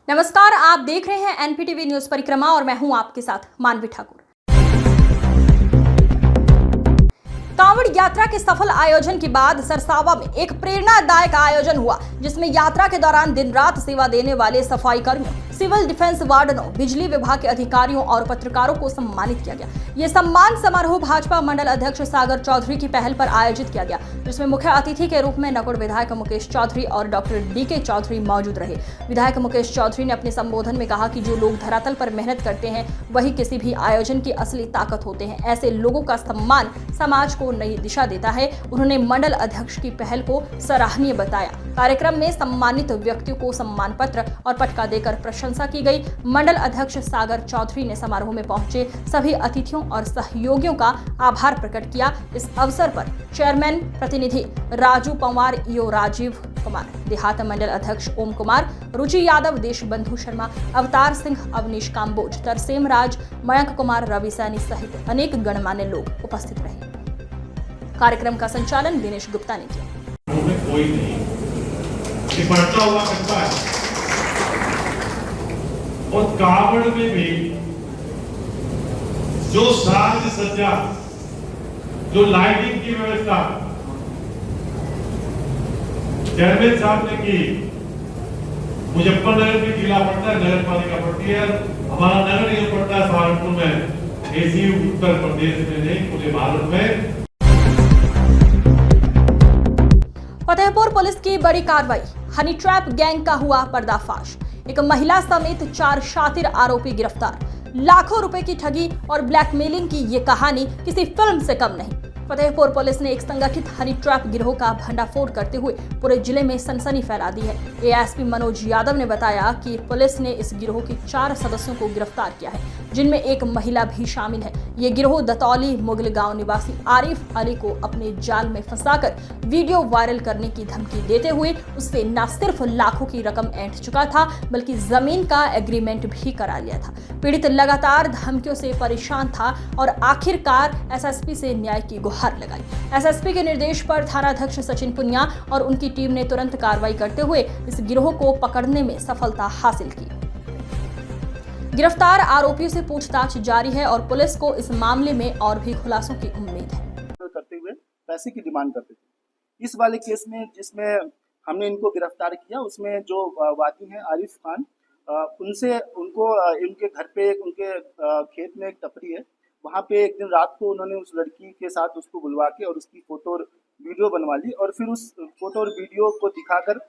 नमस्कार, आप देख रहे हैं एनपीटीवी न्यूज परिक्रमा और मैं हूं आपके साथ मानवी ठाकुर। कांवड़ यात्रा के सफल आयोजन के बाद सरसावा में एक प्रेरणादायक आयोजन हुआ, जिसमें यात्रा के दौरान दिन रात सेवा देने वाले सफाई कर्मियों, सिविल डिफेंस वार्डनों, बिजली विभाग के अधिकारियों और पत्रकारों को सम्मानित किया गया। ये सम्मान समारोह भाजपा मंडल अध्यक्ष सागर चौधरी की पहल पर आयोजित किया गया, जिसमें मुख्य अतिथि के रूप में नकुड़ विधायक मुकेश चौधरी और डॉक्टर डीके चौधरी मौजूद रहे। विधायक मुकेश चौधरी ने अपने संबोधन में कहा कि जो लोग धरातल पर मेहनत करते हैं वही किसी भी आयोजन की असली ताकत होते हैं। ऐसे लोगों का सम्मान समाज को नई दिशा देता है। उन्होंने मंडल अध्यक्ष की पहल को सराहनीय बताया। कार्यक्रम में सम्मानित व्यक्तियों को सम्मान पत्र और पटका देकर प्रशंसा की गई। मंडल अध्यक्ष सागर चौधरी ने समारोह में पहुंचे सभी अतिथियों और सहयोगियों का आभार प्रकट किया। इस अवसर पर चेयरमैन प्रतिनिधि राजू पंवार, ईओ राजीव कुमार, देहात मंडल अध्यक्ष ओम कुमार, रुचि यादव, देशबंधु शर्मा, अवतार सिंह, अवनीश काम्बोज, तरसेम राज, मयंक कुमार, रवि सैनी सहित अनेक गणमान्य लोग उपस्थित रहे। कार्यक्रम का संचालन दिनेश गुप्ता ने किया। कोई नहीं बढ़ता हुआ करता है और कावड़ में भी जो साज सज्जा, जो लाइटिंग की व्यवस्था चेयरमैन साहब ने की, मुजफ्फरनगर में जिला पड़ता है, नगर पालिका पड़ती है, हमारा नगर निगम पड़ता है सहारनपुर में, ऐसी उत्तर प्रदेश में नहीं पूरे भारत में। फतेहपुर पुलिस की बड़ी कार्रवाई, हनी ट्रैप गैंग का हुआ पर्दाफाश। एक महिला समेत 4 शातिर आरोपी गिरफ्तार। लाखों रुपए की ठगी और ब्लैकमेलिंग की ये कहानी किसी फिल्म से कम नहीं। फतेहपुर पुलिस ने एक संगठित हनी ट्रैप गिरोह का भंडाफोड़ करते हुए पूरे जिले में सनसनी फैला दी है। एएसपी मनोज यादव ने बताया कि पुलिस ने इस गिरोह के 4 सदस्यों को गिरफ्तार किया है, जिनमें एक महिला भी शामिल है। ये गिरोह दतौली मुगल गांव निवासी आरिफ अली को अपने जाल में फंसाकर वीडियो वायरल करने की धमकी देते हुए उससे न सिर्फ लाखों की रकम ऐंठ चुका था, बल्कि जमीन का एग्रीमेंट भी करा लिया था। पीड़ित लगातार धमकियों से परेशान था और आखिरकार एसएसपी से न्याय की गुहार लगाई। एसएसपी के निर्देश पर थानाध्यक्ष सचिन पुनिया और उनकी टीम ने तुरंत कार्रवाई करते हुए इस गिरोह को पकड़ने में सफलता हासिल की। गिरफ्तार आरोपियों से पूछताछ जारी है और पुलिस को इस मामले में और भी खुलासों की उम्मीद है। करते हुए पैसे की डिमांड करते थे। इस वाले केस में जिसमें हमने इनको गिरफ्तार किया, उसमें जो वादी हैं आरिफ खान, उनको इनके घर पे, उनके खेत में एक टपरी है, वहाँ पे एक दिन रात को उन्होंने उस लड़की के साथ उसको बुलवा के और उसकी फोटो और वीडियो बनवा ली और फिर उस फोटो और वीडियो को दिखाकर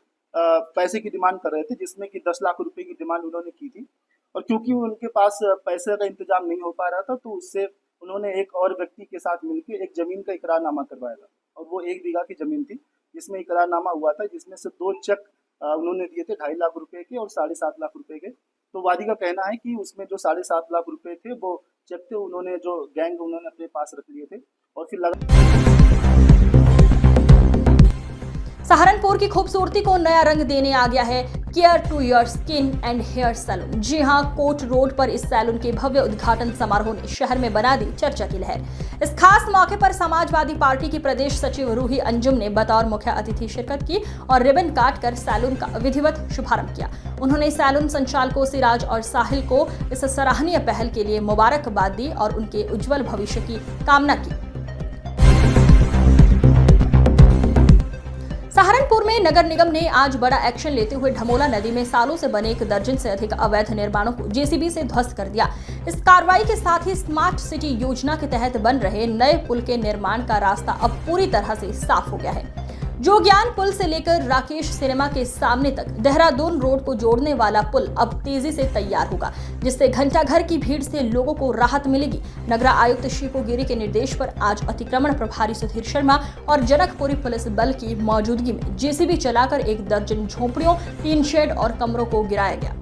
पैसे की डिमांड कर रहे थे, जिसमें कि 10 लाख रुपए की डिमांड उन्होंने की थी। और क्योंकि उनके पास पैसे का इंतजाम नहीं हो पा रहा था, तो उससे उन्होंने एक और व्यक्ति के साथ मिलकर एक जमीन का इकरारनामा करवाया था, और वो 1 बीघा की जमीन थी, जिसमें इकरारनामा हुआ था, जिसमें से 2 चेक उन्होंने दिए थे 2.5 लाख रुपए के और 7.5 लाख रुपए के। तो वादी का कहना है कि उसमें जो 7.5 लाख रुपए थे वो चेक थे, उन्होंने जो गैंग उन्होंने अपने पास रख लिए थे और फिर सहारनपुर की खूबसूरती को नया रंग देने आ गया है care to your skin and hair salon. जी हां, कोट रोड पर इस सैलून के भव्य उद्घाटन समारोह ने शहर में बना दी चर्चा की लहर। इस खास मौके पर समाजवादी पार्टी की प्रदेश सचिव रूही अंजुम ने बतौर मुख्य अतिथि शिरकत की और रिबन काटकर सैलून का विधिवत शुभारंभ किया। उन्होंने सैलून संचालकों सिराज और साहिल को इस सराहनीय पहल के लिए मुबारकबाद दी और उनके उज्जवल भविष्य की कामना की। सहारनपुर में नगर निगम ने आज बड़ा एक्शन लेते हुए ढमोला नदी में सालों से बने 1 दर्जन से अधिक अवैध निर्माणों को जेसीबी से ध्वस्त कर दिया। इस कार्रवाई के साथ ही स्मार्ट सिटी योजना के तहत बन रहे नए पुल के निर्माण का रास्ता अब पूरी तरह से साफ हो गया है। जोग्यान पुल से लेकर राकेश सिनेमा के सामने तक देहरादून रोड को जोड़ने वाला पुल अब तेजी से तैयार होगा, जिससे घंटाघर की भीड़ से लोगों को राहत मिलेगी। नगर आयुक्त शिपू गिरी के निर्देश पर आज अतिक्रमण प्रभारी सुधीर शर्मा और जनकपुरी पुलिस बल की मौजूदगी में जेसीबी चलाकर 1 दर्जन झोपड़ियों, टीन शेड और कमरों को गिराया गया।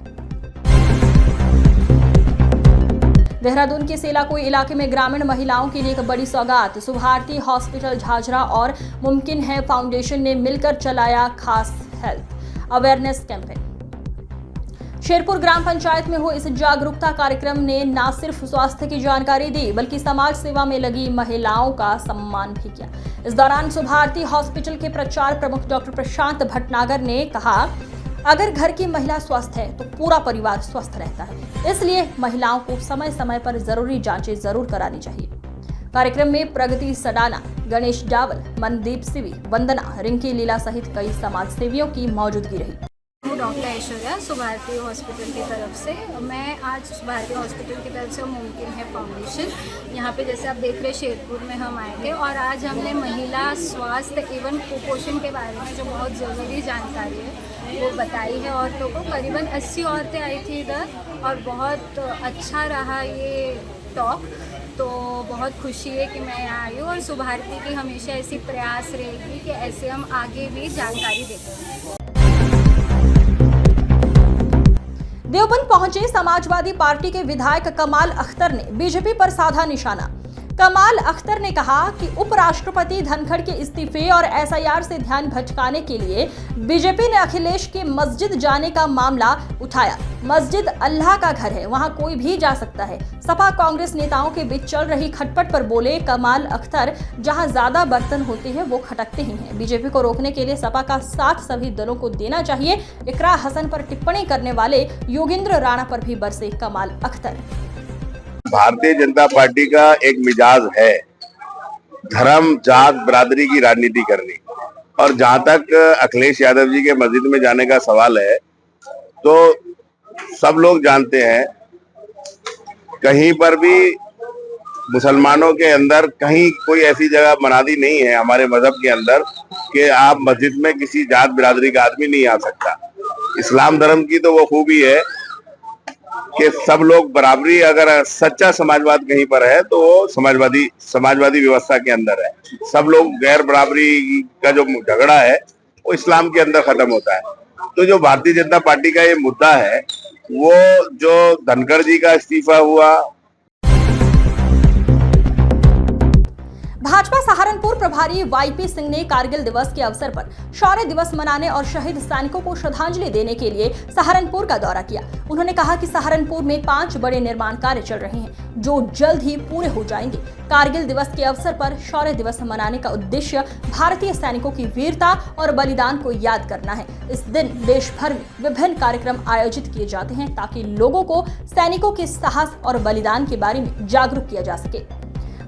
देहरादून के सेलाकोई इलाके में ग्रामीण महिलाओं के लिए एक बड़ी सौगात। सुभारती हॉस्पिटल झाझरा और मुमकिन है फाउंडेशन ने मिलकर चलाया खास हेल्थ अवेयरनेस कैंपेन। शेरपुर ग्राम पंचायत में हुए इस जागरूकता कार्यक्रम ने न सिर्फ स्वास्थ्य की जानकारी दी बल्कि समाज सेवा में लगी महिलाओं का सम्मान भी किया। इस दौरान सुभारती हॉस्पिटल के प्रचार प्रमुख डॉक्टर प्रशांत भटनागर ने कहा, अगर घर की महिला स्वस्थ है तो पूरा परिवार स्वस्थ रहता है, इसलिए महिलाओं को समय समय पर जरूरी जांचें जरूर करानी चाहिए। कार्यक्रम में प्रगति सडाना, गणेश डावल, मनदीप सिवी, वंदना, रिंकी लीला सहित कई समाज सेवियों की मौजूदगी रही। डॉक्टर ऐश्वर्या सुभारती हॉस्पिटल की तरफ से मैं आज सुभारती हॉस्पिटल की तरफ से मुमकिन है फाउंडेशन यहाँ पे जैसे आप देख रहे शेरपुर में हम आए थे और आज हमने महिला स्वास्थ्य एवं कुपोषण के बारे में जो बहुत ज़रूरी जानकारी है वो बताई है औरतों को। करीबन 80 औरतें आई थी इधर और बहुत अच्छा रहा ये टॉक। तो बहुत खुशी है कि मैं यहाँ आई हूँ और सुभारती की हमेशा ऐसी प्रयास रहेगी कि ऐसे हम आगे भी जानकारी देते। देवबंद पहुंचे समाजवादी पार्टी के विधायक कमाल अख्तर ने बीजेपी पर साधा निशाना। कमाल अख्तर ने कहा कि उपराष्ट्रपति धनखड़ के इस्तीफे और एसआईआर से ध्यान भटकाने के लिए बीजेपी ने अखिलेश के मस्जिद जाने का मामला उठाया। मस्जिद अल्लाह का घर है, वहां कोई भी जा सकता है। सपा कांग्रेस नेताओं के बीच चल रही खटपट पर बोले कमाल अख्तर, जहां ज्यादा बर्तन होते हैं वो खटकते ही हैं। बीजेपी को रोकने के लिए सपा का साथ सभी दलों को देना चाहिए। इकरा हसन पर टिप्पणी करने वाले योगेंद्र राणा पर भी बरसे कमाल अख्तर। भारतीय जनता पार्टी का एक मिजाज है धर्म जात बरादरी की राजनीति करनी, और जहां तक अखिलेश यादव जी के मस्जिद में जाने का सवाल है तो सब लोग जानते हैं कहीं पर भी मुसलमानों के अंदर कहीं कोई ऐसी जगह बना दी नहीं है हमारे मजहब के अंदर कि आप मस्जिद में किसी जात बिरादरी का आदमी नहीं आ सकता। इस्लाम धर्म की तो वो खूबी है कि सब लोग बराबरी, अगर सच्चा समाजवाद कहीं पर है तो वो समाजवादी व्यवस्था के अंदर है। सब लोग गैर बराबरी का जो झगड़ा है वो इस्लाम के अंदर खत्म होता है। तो जो भारतीय जनता पार्टी का ये मुद्दा है वो जो धनखड़ जी का इस्तीफा हुआ। भाजपा सहारनपुर प्रभारी वाईपी सिंह ने कारगिल दिवस के अवसर पर शौर्य दिवस मनाने और शहीद सैनिकों को श्रद्धांजलि देने के लिए सहारनपुर का दौरा किया। उन्होंने कहा कि सहारनपुर में 5 बड़े निर्माण कार्य चल रहे हैं जो जल्द ही पूरे हो जाएंगे। कारगिल दिवस के अवसर पर शौर्य दिवस मनाने का उद्देश्य भारतीय सैनिकों की वीरता और बलिदान को याद करना है। इस दिन देश भर में विभिन्न कार्यक्रम आयोजित किए जाते हैं ताकि लोगों को सैनिकों के साहस और बलिदान के बारे में जागरूक किया जा सके।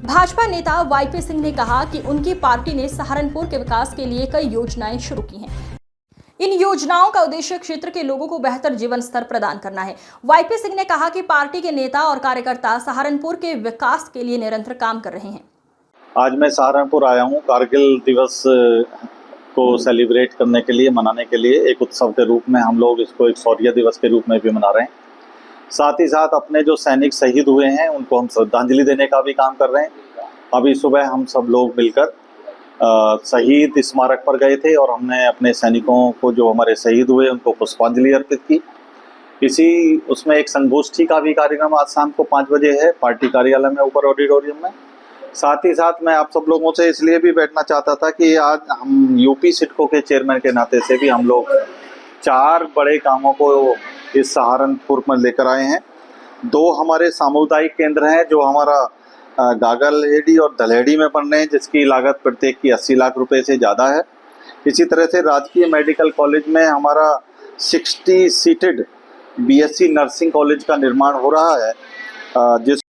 भाजपा नेता वाईपी सिंह ने कहा कि उनकी पार्टी ने सहारनपुर के विकास के लिए कई योजनाएं शुरू की हैं। इन योजनाओं का उद्देश्य क्षेत्र के लोगों को बेहतर जीवन स्तर प्रदान करना है। वाईपी सिंह ने कहा कि पार्टी के नेता और कार्यकर्ता सहारनपुर के विकास के लिए निरंतर काम कर रहे हैं। आज मैं सहारनपुर आया हूं कारगिल दिवस को सेलिब्रेट करने के लिए, मनाने के लिए। एक उत्सव के रूप में हम लोग इसको एक शौर्य दिवस के रूप में भी मना रहे हैं। साथ ही साथ अपने जो सैनिक शहीद हुए हैं उनको हम श्रद्धांजलि देने का भी काम कर रहे हैं। अभी सुबह हम सब लोग मिलकर शहीद स्मारक पर गए थे और हमने अपने सैनिकों को जो हमारे शहीद हुए उनको पुष्पांजलि अर्पित की। उसमें एक संगोष्ठी का भी कार्यक्रम आज शाम को 5 बजे है पार्टी कार्यालय में ऊपर ऑडिटोरियम में। साथ ही साथ मैं आप सब लोगों से इसलिए भी बैठना चाहता था कि आज हम यूपी सिडको के चेयरमैन के नाते से भी हम लोग 4 बड़े कामों को इस सहारनपुर में लेकर आए हैं। 2 हमारे सामुदायिक केंद्र हैं जो हमारा गागलहेड़ी और दलहेड़ी में बन रहे हैं, जिसकी लागत प्रत्येक की 80 लाख रुपए से ज़्यादा है। इसी तरह से राजकीय मेडिकल कॉलेज में हमारा 60 सीटेड बीएससी नर्सिंग कॉलेज का निर्माण हो रहा है। जिस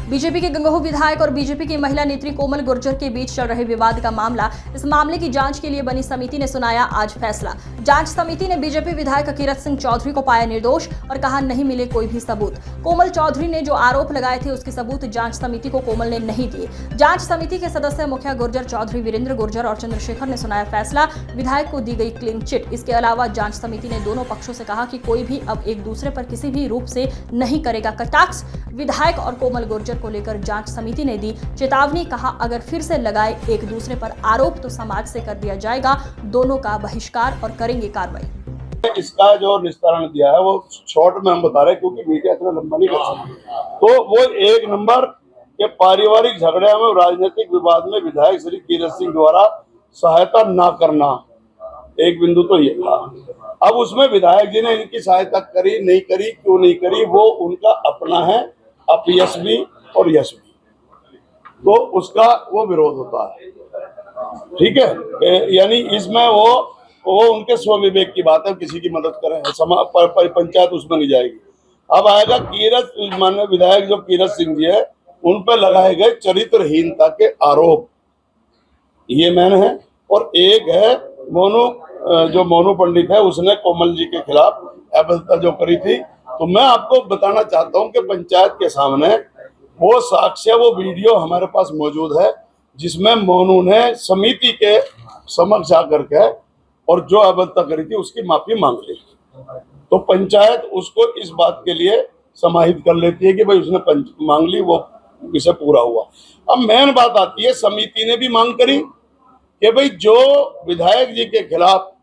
बीजेपी के गंगोह विधायक और बीजेपी की महिला नेत्री कोमल गुर्जर के बीच चल रहे विवाद का मामला। इस मामले की जांच के लिए बनी समिति ने सुनाया आज फैसला। जांच समिति ने बीजेपी विधायक कीरत सिंह चौधरी को पाया निर्दोष और कहा नहीं मिले कोई भी सबूत। कोमल चौधरी ने जो आरोप लगाए थे उसके सबूत जांच समिति को कोमल ने नहीं दिए। जांच समिति के सदस्य मुखिया गुर्जर, चौधरी वीरेंद्र गुर्जर और चंद्रशेखर ने सुनाया फैसला। विधायक को दी गई क्लीन चिट। इसके अलावा जांच समिति ने दोनों पक्षों से कहा कि कोई भी अब एक दूसरे पर किसी भी रूप से नहीं करेगा कटाक्ष। विधायक और कोमल गुर्जर को लेकर जांच समिति ने दी चेतावनी। कहा अगर फिर से लगाए एक दूसरे पर आरोप तो समाज से कर दिया जाएगा दोनों का बहिष्कार और करेंगे कार्रवाई। इसका जो निस्तारण दिया है वो शॉर्ट में हम बता रहे हैं क्योंकि मीडिया इतना लंबा नहीं कर सकती। तो वो 1 नंबर के पारिवारिक झगड़े में राजनीतिक विवाद में विधायक श्री कीरत सिंह द्वारा सहायता न करना, एक बिंदु तो ये था। अब उसमें विधायक जी ने इनकी सहायता करी नहीं करी, क्यों नहीं करी, वो उनका अपना है, अपयश भी और यश भी, तो उसका वो विरोध होता है। ठीक है, यानी इसमें वो उनके स्व विवेक की बात है, किसी की मदद करें, पंचायत उसमें नहीं जाएगी। अब आएगा कीरत, माननीय विधायक जो कीरत सिंह जी है, उन पर लगाए गए चरित्रहीनता के आरोप, ये मैन है। और एक है मोनू पंडित है, उसने कोमल जी के खिलाफ अभद्रता जो करी थी। तो मैं आपको बताना चाहता हूं कि पंचायत के सामने वो साक्ष्य, वो वीडियो हमारे पास मौजूद है, जिसमें मोनू ने समिति के समक्ष आकर के और जो अभद्रता करी थी उसकी माफी मांग ली। तो पंचायत उसको इस बात के लिए समाहित कर लेती है कि भाई उसने मांग ली, वो विषय पूरा हुआ। अब मेन बात आती है, समिति ने भी मांग करी कि भाई जो विधायक जी के खिलाफ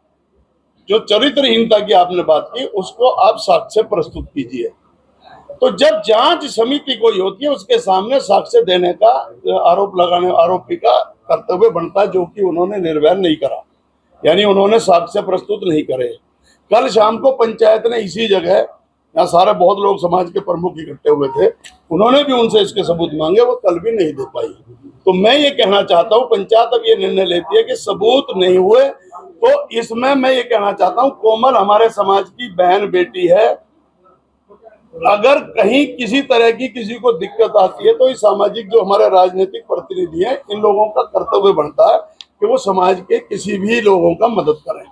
जो चरित्रहीनता की आपने बात की, उसको आप साक्ष्य प्रस्तुत कीजिए। तो जब जांच समिति कोई होती है, उसके सामने साक्ष्य देने का, आरोपी का कर्तव्य बनता है, जो कि उन्होंने निर्वहन नहीं करा, यानी उन्होंने साक्ष्य प्रस्तुत नहीं करे। कल शाम को पंचायत ने इसी जगह, यहाँ सारे बहुत लोग समाज के प्रमुख इकट्ठे हुए थे, उन्होंने भी उनसे इसके सबूत मांगे, वो कल भी नहीं दे पाई। तो मैं ये कहना चाहता हूँ, पंचायत अब ये निर्णय लेती है कि सबूत नहीं हुए, तो इसमें मैं ये कहना चाहता हूँ, कोमल हमारे समाज की बहन बेटी है। अगर कहीं किसी तरह की किसी को दिक्कत आती है, तो इस सामाजिक जो हमारे राजनीतिक प्रतिनिधि हैं, इन लोगों का कर्तव्य बनता है कि वो समाज के किसी भी लोगों का मदद करें।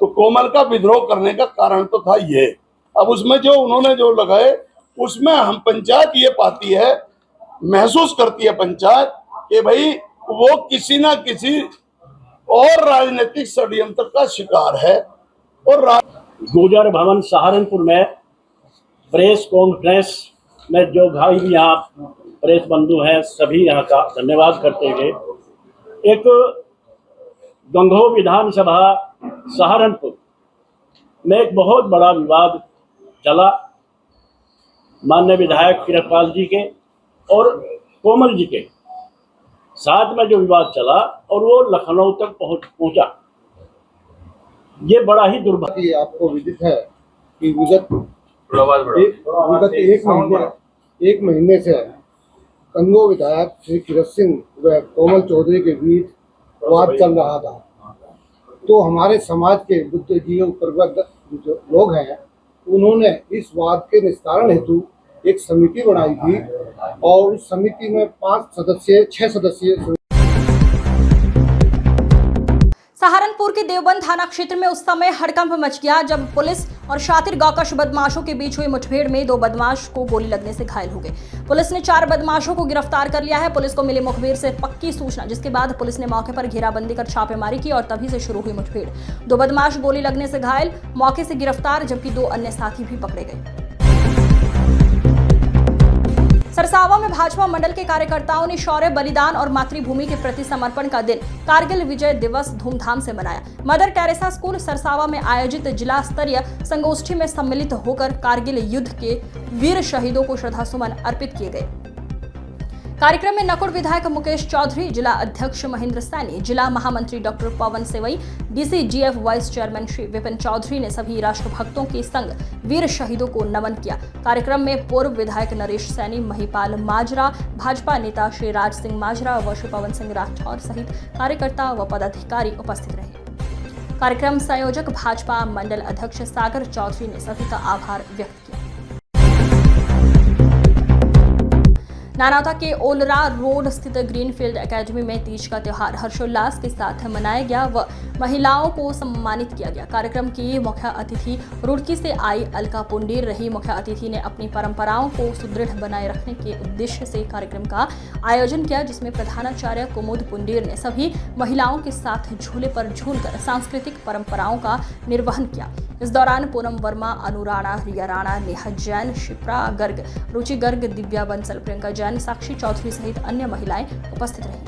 तो कोमल का विद्रोह करने का कारण तो था ये। अब उसमें जो उन्होंने जो लगाए, उसमें हम पंचायत ये पाती है, महसूस करती है पंचायत कि भाई वो किसी ना किसी और राजनीतिक षड्यंत्र का शिकार है। और गुर्जर भवन सहारनपुर में प्रेस कॉन्फ्रेंस में जो भाई भी यहाँ प्रेस बंधु हैं, सभी यहाँ का धन्यवाद करते हुए, एक गंगो विधानसभा सहारनपुर में एक बहुत बड़ा विवाद चला माननीय विधायक किरतपाल जी के और कोमल जी के साथ में जो विवाद चला, और वो लखनऊ तक पहुंचा। ये बड़ा ही दुर्भाग्य। आपको विदित है कि विगत एक महीने से कंगो विधायक श्री किरत सिंह व कोमल चौधरी के बीच विवाद चल रहा था। तो हमारे समाज के बुद्धिजीवी प्रबुद्ध जो लोग हैं, उन्होंने इस वाद के निस्तारण हेतु एक समिति बनाई थी, और उस समिति में 6 सदस्यीय सहारनपुर के देवबंद थाना क्षेत्र में उस समय हड़कंप मच गया जब पुलिस और शातिर गौकश बदमाशों के बीच हुई मुठभेड़ में 2 बदमाश को गोली लगने से घायल हो गए। पुलिस ने 4 बदमाशों को गिरफ्तार कर लिया है। पुलिस को मिली मुखबिर से पक्की सूचना, जिसके बाद पुलिस ने मौके पर घेराबंदी कर छापेमारी की और तभी से शुरू हुई मुठभेड़। 2 बदमाश गोली लगने से घायल, मौके से गिरफ्तार, जबकि 2 अन्य साथी भी पकड़े गए। सरसावा में भाजपा मंडल के कार्यकर्ताओं ने शौर्य, बलिदान और मातृभूमि के प्रति समर्पण का दिन कारगिल विजय दिवस धूमधाम से मनाया। मदर टेरेसा स्कूल सरसावा में आयोजित जिला स्तरीय संगोष्ठी में सम्मिलित होकर कारगिल युद्ध के वीर शहीदों को श्रद्धासुमन अर्पित किए गए। कार्यक्रम में नकुड़ विधायक मुकेश चौधरी, जिला अध्यक्ष महेंद्र सैनी, जिला महामंत्री डॉक्टर पवन सेवई, डीसीजीएफ वाइस चेयरमैन श्री विपिन चौधरी ने सभी राष्ट्रभक्तों के संग वीर शहीदों को नमन किया। कार्यक्रम में पूर्व विधायक नरेश सैनी, महिपाल माजरा, भाजपा नेता श्री राज सिंह माजरा व श्री पवन सिंह राठौर सहित कार्यकर्ता व पदाधिकारी उपस्थित रहे। कार्यक्रम संयोजक भाजपा मंडल अध्यक्ष सागर चौधरी ने सभी का आभार व्यक्त किया। नानावता के ओलरा रोड स्थित ग्रीनफील्ड एकेडमी में तीज का त्योहार हर्षोल्लास के साथ मनाया गया व महिलाओं को सम्मानित किया गया। कार्यक्रम की मुख्य अतिथि रुड़की से आई अलका पुंडीर रही। मुख्य अतिथि ने अपनी परंपराओं को सुदृढ़ बनाए रखने के उद्देश्य से कार्यक्रम का आयोजन किया, जिसमें प्रधानाचार्य कुमुद पुंडीर ने सभी महिलाओं के साथ झूले पर झूलकर सांस्कृतिक परंपराओं का निर्वहन किया। इस दौरान पूनम वर्मा, अनु राणा, रिया राणा, नेहा जैन, शिप्रा गर्ग, रुचि गर्ग, दिव्या बंसल, प्रियंका जैन, साक्षी चौधरी सहित अन्य महिलाएं उपस्थित रहीं।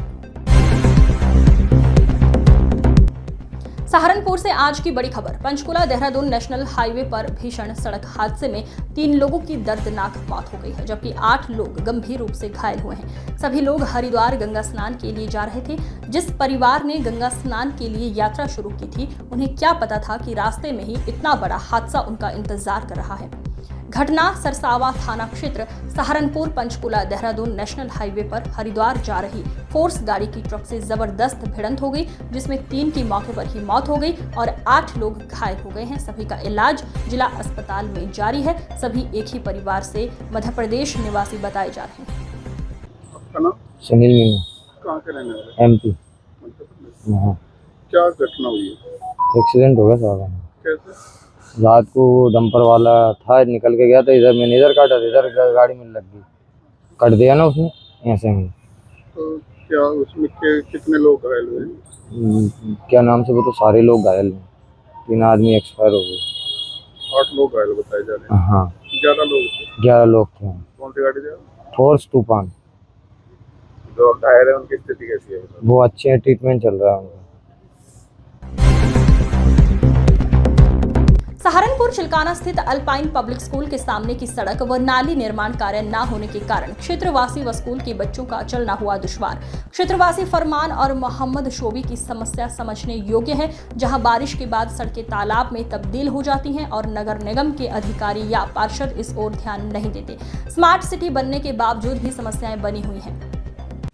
सहारनपुर से आज की बड़ी खबर। पंचकुला देहरादून नेशनल हाईवे पर भीषण सड़क हादसे में 3 लोगों की दर्दनाक मौत हो गई है, जबकि 8 लोग गंभीर रूप से घायल हुए हैं। सभी लोग हरिद्वार गंगा स्नान के लिए जा रहे थे। जिस परिवार ने गंगा स्नान के लिए यात्रा शुरू की थी, उन्हें क्या पता था कि रास्ते में ही इतना बड़ा हादसा उनका इंतजार कर रहा है। घटना सरसावा थाना क्षेत्र सहारनपुर पंचकुला देहरादून नेशनल हाईवे पर हरिद्वार जा रही फोर्स गाड़ी की ट्रक से जबरदस्त भिड़ंत हो गई, जिसमें 3 की मौके पर ही मौत हो गई और 8 लोग घायल हो गए हैं। सभी का इलाज जिला अस्पताल में जारी है। सभी एक ही परिवार से मध्य प्रदेश निवासी बताए जा रहे हैं। आपका नाम? सुनील मीना। कहाँ के रहने वाले? एमपी। हाँ। क्या घटना हुई है? एक्सीडेंट हो गया साहब। कैसे? रात को वो डंपर वाला था, निकल के गया था इधर, मैंने इधर काटा, इधर गाड़ी में लग गई, कट दिया ना उसने ऐसे में। तो क्या उसमें कितने लोग घायल हुए? क्या नाम से वो तो सारे लोग घायल हैं, 3 आदमी एक्सपायर हो गए। 8 लोग घायल बताए जा रहे हैं। हाँ 11 लोग थे। 11 लोग थे। कौन सी गाड़ी थी? फोर्स तूफान। जो घायल है उनकी स्थिति कैसी है? वो अच्छे हैं, ट्रीटमेंट चल रहा है उनका। सहारनपुर चिल्काना स्थित अल्पाइन पब्लिक स्कूल के सामने की सड़क व नाली निर्माण कार्य न होने के कारण क्षेत्रवासी व स्कूल के बच्चों का चलना हुआ दुश्वार। क्षेत्रवासी फरमान और मोहम्मद शोबी की समस्या समझने योग्य है, जहां बारिश के बाद सड़कें तालाब में तब्दील हो जाती हैं और नगर निगम के अधिकारी या पार्षद इस ओर ध्यान नहीं देते। स्मार्ट सिटी बनने के बावजूद भी समस्याएं बनी हुई हैं।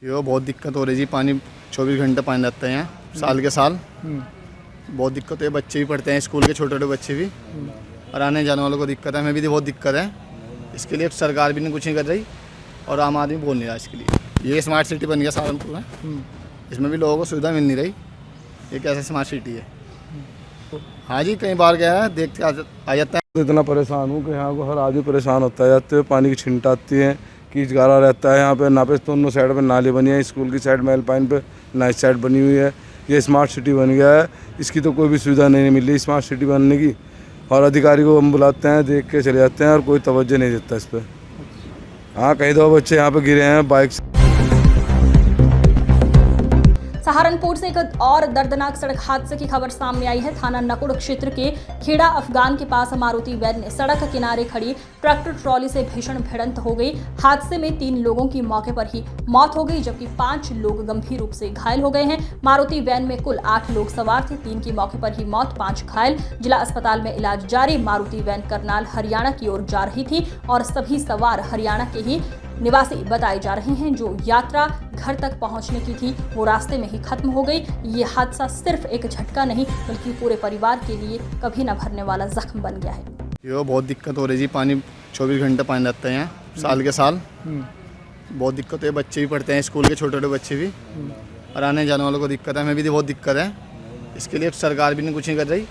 ये बहुत दिक्कत हो रही जी, पानी 24 घंटे पानी रहता है यहाँ, साल के साल। बहुत दिक्कत है, बच्चे भी पढ़ते हैं स्कूल के, छोटे छोटे बच्चे भी, और आने जाने वालों को दिक्कत है। हमें भी बहुत दिक्कत है। इसके लिए सरकार भी नहीं कुछ नहीं कर रही और आम आदमी बोल नहीं रहा इसके लिए। ये स्मार्ट सिटी बन गया सहारनपुर में, इसमें भी लोगों को सुविधा मिल नहीं रही। ये कैसा स्मार्ट सिटी है? हाँ जी, कई बार गया है, देखते आ जाता है। तो इतना परेशान हूँ कि यहाँ को हर आदमी परेशान होता है। जाते हुए पानी की छिंट आती है, कीच गारा रहता है यहाँ पे। ना पे दोनों साइड पे नाली बनी है, स्कूल की साइड में एल्पाइन पे नाइट साइड बनी हुई है। ये स्मार्ट सिटी बन गया है, इसकी तो कोई भी सुविधा नहीं मिल रही स्मार्ट सिटी बनने की। और अधिकारी को हम बुलाते हैं, देख के चले जाते हैं और कोई तवज्जो नहीं देता इस पर। हाँ, कई 2 बच्चे यहाँ पे गिरे हैं बाइक से। सहारनपुर से एक और दर्दनाक सड़क हादसे की खबर सामने आई है। थाना नकुड़ क्षेत्र के खेड़ा अफगान के पास मारुति वैन ने सड़क किनारे खड़ी ट्रैक्टर ट्रॉली से भीषण भिड़ंत हो गई। हादसे में 3 लोगों की मौके पर ही मौत हो गई, जबकि 5 लोग गंभीर रूप से घायल हो गए हैं। मारुति वैन में कुल 8 लोग सवार थे, 3 की मौके पर ही मौत, 5 घायल। जिला अस्पताल में इलाज जारी। मारुति वैन करनाल हरियाणा की ओर जा रही थी और सभी सवार हरियाणा के ही निवासी बताए जा रहे हैं। जो यात्रा घर तक पहुंचने की थी वो रास्ते में ही खत्म हो गई। ये हादसा सिर्फ एक झटका नहीं बल्कि पूरे परिवार के लिए कभी न भरने वाला जख्म बन गया है। ये बहुत दिक्कत हो रही जी, पानी 24 घंटे पानी रहता है यहाँ, साल के साल। बहुत दिक्कत है, बच्चे भी पढ़ते हैं स्कूल के, छोटे छोटे बच्चे भी, और आने जाने वालों को दिक्कत है। हमें भी बहुत दिक्कत है। इसके लिए सरकार भी नहीं कुछ नहीं कर रही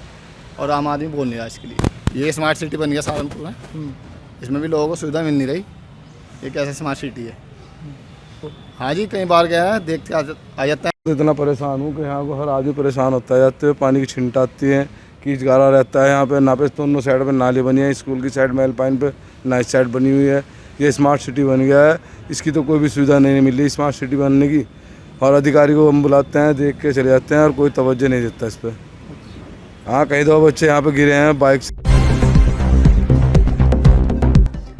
और आम आदमी बोल नहीं रहा इसके लिए। ये स्मार्ट सिटी बन गया सहारनपुर में, इसमें भी लोगों को सुविधा मिल नहीं रही। ये कैसा स्मार्ट सिटी है? हाँ जी, कई बार गया है, देखते आ जाता है। तो इतना परेशान हूँ कि यहाँ को हर आदमी परेशान होता है। जाते हुए पानी की छिंट आती है, कीच गारा रहता है यहाँ पे। ना पे दोनों साइड पे नाली बनी है, स्कूल की साइड में एल्पाइन पे नाइट साइड बनी हुई है। ये स्मार्ट सिटी बन गया है, इसकी तो कोई भी सुविधा नहीं मिल रही स्मार्ट सिटी बनने की। और अधिकारी को हम बुलाते हैं, देख के चले जाते हैं और कोई तवज्जो नहीं देता इस पर। हाँ, कई 2 बच्चे यहाँ पे गिरे हैं बाइक से।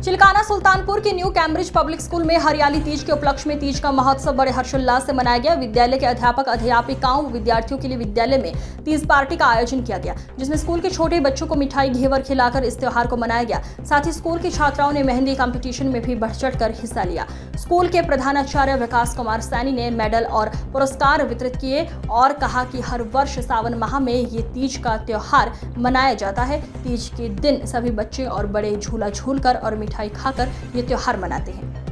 चिल्काना सुल्तानपुर के न्यू कैम्ब्रिज पब्लिक स्कूल में हरियाली तीज के उपलक्ष्य में तीज का महोत्सव बड़े हर्षोल्लास से मनाया गया। विद्यालय के अध्यापक अध्यापिकाओं व विद्यार्थियों के लिए विद्यालय में तीज पार्टी का आयोजन किया गया, जिसमें स्कूल के छोटे बच्चों को मिठाई घेवर खिलाकर इस त्योहार को मनाया गया। साथ ही स्कूल की छात्राओं ने मेहंदी कंपटीशन में भी बढ़ चढ़कर हिस्सा लिया। स्कूल के प्रधानाचार्य विकास कुमार सैनी ने मेडल और पुरस्कार वितरित किए और कहा कि हर वर्ष सावन माह में ये तीज का त्योहार मनाया जाता है। तीज के दिन सभी बच्चे और बड़े झूला झूलकर और मिठाई खाकर ये त्योहार मनाते हैं।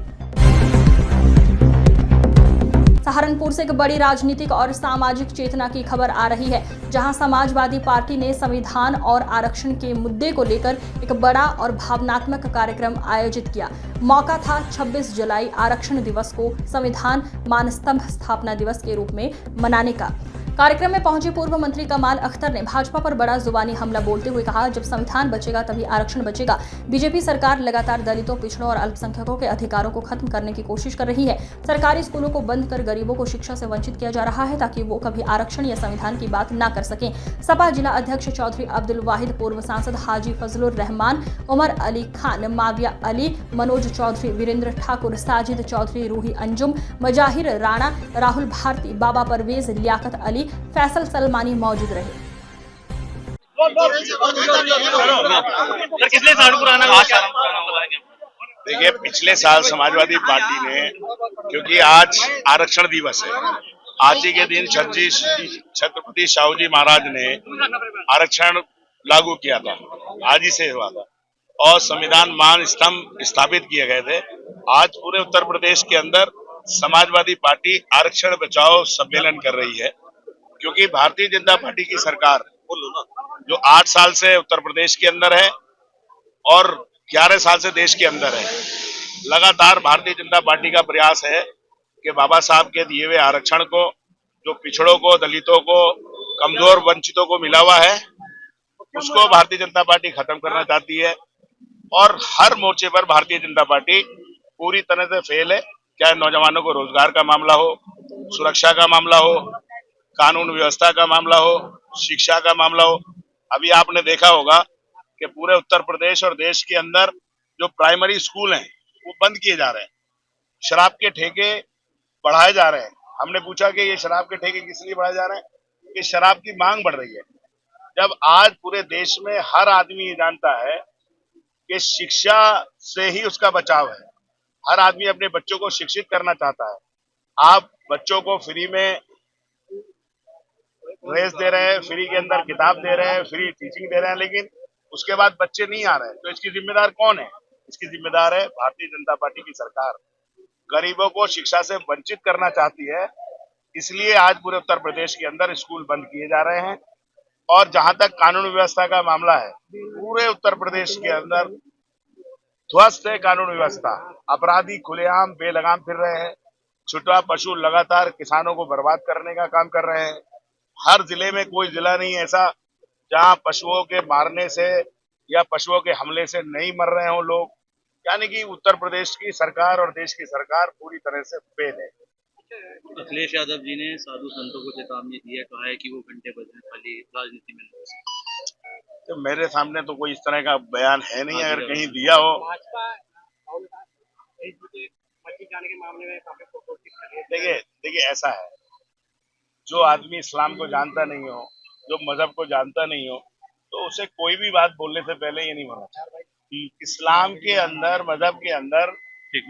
सहारनपुर से एक बड़ी राजनीतिक और सामाजिक चेतना की खबर आ रही है, जहां समाजवादी पार्टी ने संविधान और आरक्षण के मुद्दे को लेकर एक बड़ा और भावनात्मक कार्यक्रम आयोजित किया। मौका था 26 जुलाई आरक्षण दिवस को संविधान मानस्तंभ स्थापना दिवस के रूप में मनाने का। कार्यक्रम में पहुंचे पूर्व मंत्री कमाल अख्तर ने भाजपा पर बड़ा जुबानी हमला बोलते हुए कहा, जब संविधान बचेगा तभी आरक्षण बचेगा। बीजेपी सरकार लगातार दलितों, पिछड़ों और अल्पसंख्यकों के अधिकारों को खत्म करने की कोशिश कर रही है। सरकारी स्कूलों को बंद कर गरीबों को शिक्षा से वंचित किया जा रहा है ताकि वो कभी आरक्षण या संविधान की बात ना कर सकें। सपा जिला अध्यक्ष चौधरी अब्दुल वाहिद, पूर्व सांसद हाजी फजलुर रहमान, उमर अली खान, माविया अली, मनोज चौधरी, वीरेंद्र ठाकुर, साजिद चौधरी, रूही अंजुम, मजाहिर राणा, राहुल भारती, बाबा परवेज, लियाकत अली, फैसल सलमानी मौजूद रहे। देखिए, पिछले साल समाजवादी पार्टी ने, क्योंकि आज आरक्षण दिवस है, आज ही के दिन छत्रपति शाहू जी महाराज ने आरक्षण लागू किया था, आज ही से हुआ था और संविधान मान स्तंभ स्थापित किए गए थे। आज पूरे उत्तर प्रदेश के अंदर समाजवादी पार्टी आरक्षण बचाओ सम्मेलन कर रही है, क्योंकि भारतीय जनता पार्टी की सरकार जो 8 साल से उत्तर प्रदेश के अंदर है और 11 साल से देश के अंदर है, लगातार भारतीय जनता पार्टी का प्रयास है कि बाबा साहब के दिए हुए आरक्षण को, जो पिछड़ों को, दलितों को, कमजोर वंचितों को मिला हुआ है, उसको भारतीय जनता पार्टी खत्म करना चाहती है। और हर मोर्चे पर भारतीय जनता पार्टी पूरी तरह से फेल है, चाहे नौजवानों को रोजगार का मामला हो, सुरक्षा का मामला हो, कानून व्यवस्था का मामला हो, शिक्षा का मामला हो। अभी आपने देखा होगा कि पूरे उत्तर प्रदेश और देश के अंदर जो प्राइमरी स्कूल हैं वो बंद किए जा रहे हैं, शराब के ठेके बढ़ाए जा रहे हैं। हमने पूछा कि ये शराब के ठेके किस लिए बढ़ाए जा रहे हैं, कि शराब की मांग बढ़ रही है। जब आज पूरे देश में हर आदमी ये जानता है कि शिक्षा से ही उसका बचाव है, हर आदमी अपने बच्चों को शिक्षित करना चाहता है। आप बच्चों को फ्री में ड्रेस दे रहे हैं, फ्री के अंदर किताब दे रहे हैं, फ्री टीचिंग दे रहे हैं, लेकिन उसके बाद बच्चे नहीं आ रहे हैं, तो इसकी जिम्मेदार कौन है? इसकी जिम्मेदार है भारतीय जनता पार्टी की सरकार। गरीबों को शिक्षा से वंचित करना चाहती है, इसलिए आज पूरे उत्तर प्रदेश के अंदर स्कूल बंद किए जा रहे हैं। और जहां तक कानून व्यवस्था का मामला है, पूरे उत्तर प्रदेश के अंदर ध्वस्त है कानून व्यवस्था। अपराधी खुलेआम बेलगाम फिर रहे हैं, छुट्टा पशु लगातार किसानों को बर्बाद करने का काम कर रहे हैं। हर जिले में कोई जिला नहीं ऐसा जहां पशुओं के मारने से या पशुओं के हमले से नहीं मर रहे हों लोग। यानी कि उत्तर प्रदेश की सरकार और देश की सरकार पूरी तरह से फेल है। अखिलेश यादव जी ने साधु संतों को चेतावनी दी है, कहा है कि वो घंटे बजे खाली राजनीति में नहीं हो सकते। तो मेरे सामने तो कोई इस तरह का बयान है नहीं, अगर कहीं दिया हो। देखिए ऐसा है, जो आदमी इस्लाम को जानता नहीं हो, जो मजहब को जानता नहीं हो, तो उसे कोई भी बात बोलने से पहले ये नहीं होना चाहिए। इस्लाम के अंदर, मजहब के अंदर,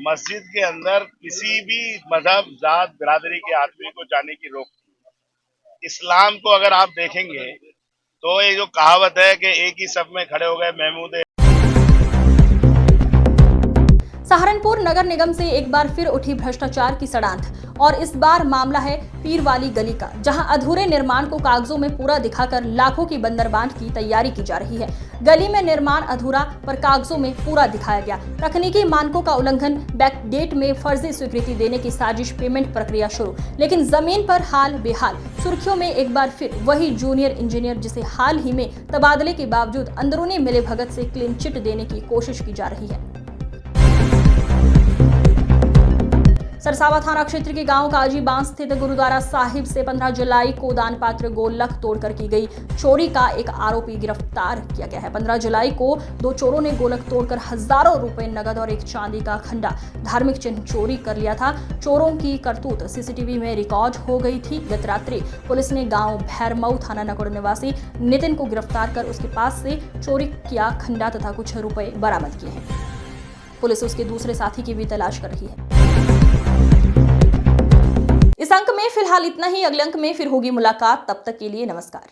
मस्जिद के अंदर किसी भी मजहब, जात, बिरादरी के आदमी को जाने की रोक नहीं। इस्लाम को अगर आप देखेंगे तो ये जो कहावत है कि एक ही सब में खड़े हो गए महमूद। सहारनपुर नगर निगम से एक बार फिर उठी भ्रष्टाचार की सड़ांध और इस बार मामला है पीर वाली गली का, जहां अधूरे निर्माण को कागजों में पूरा दिखाकर लाखों की बंदरबांट की तैयारी की जा रही है। गली में निर्माण अधूरा पर कागजों में पूरा दिखाया गया। तकनीकी मानकों का उल्लंघन, बैकडेट में फर्जी स्वीकृति देने की साजिश, पेमेंट प्रक्रिया शुरू, लेकिन जमीन पर हाल बेहाल। सुर्खियों में एक बार फिर वही जूनियर इंजीनियर जिसे हाल ही में तबादले के बावजूद अंदरूनी मिलीभगत से क्लीन चिट देने की कोशिश की जा रही है। सरसावा थाना क्षेत्र के गांव काजी बांस स्थित गुरुद्वारा साहिब से 15 जुलाई को दान पात्र गोलक तोड़कर की गई चोरी का एक आरोपी गिरफ्तार किया गया है। 15 जुलाई को 2 चोरों ने गोलक तोड़कर हजारों रुपए नगद और एक चांदी का खंडा धार्मिक चिन्ह चोरी कर लिया था। चोरों की करतूत सीसीटीवी में रिकॉर्ड हो गई थी। गत रात्रि पुलिस ने गांव भैरमऊ थाना नगर निवासी नितिन को गिरफ्तार कर उसके पास से चोरी किया खंडा तथा कुछ रुपए बरामद किए हैं। पुलिस उसके दूसरे साथी की भी तलाश कर रही है। इस अंक में फिलहाल इतना ही। अगले अंक में फिर होगी मुलाकात। तब तक के लिए नमस्कार।